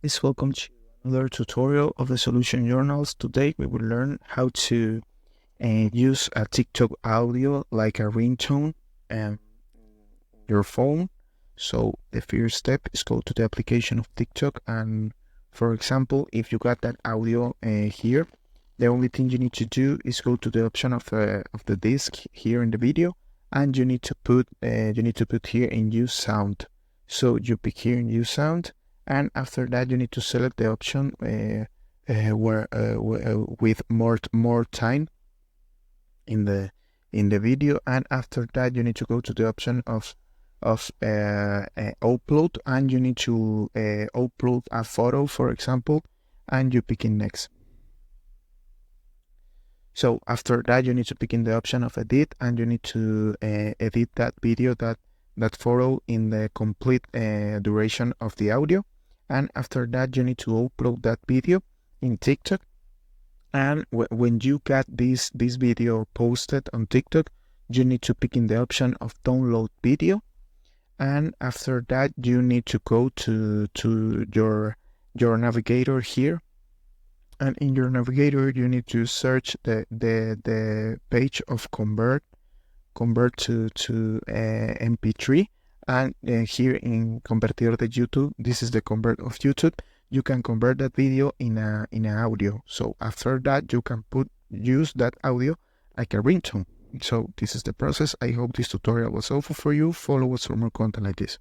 Please welcome to another tutorial of the Solution Journals. Today we will learn how to use a TikTok audio like a ringtone in your phone. So the first step is go to the application of TikTok, and for example, if you got that audio here, the only thing you need to do is go to the option of the disc here in the video, and you need to put here in use sound. So you pick here in use sound, and after that you need to select the option with more time in the video, and after that you need to go to the option of upload, and you need to upload a photo, for example, and you pick in next. So after that you need to pick in the option of edit, and you need to edit that video, that photo in the complete duration of the audio. And after that you need to upload that video in TikTok. And when you got this video posted on TikTok, you need to pick in the option of download video. And after that you need to go to your navigator here, and in your navigator you need to search the page of convert to MP3, and here in convertir de YouTube, this is the convert of YouTube. You can convert that video in a audio. So after that you can use that audio like a ringtone. So this is the process. I hope this tutorial was helpful for you. Follow us for more content like this.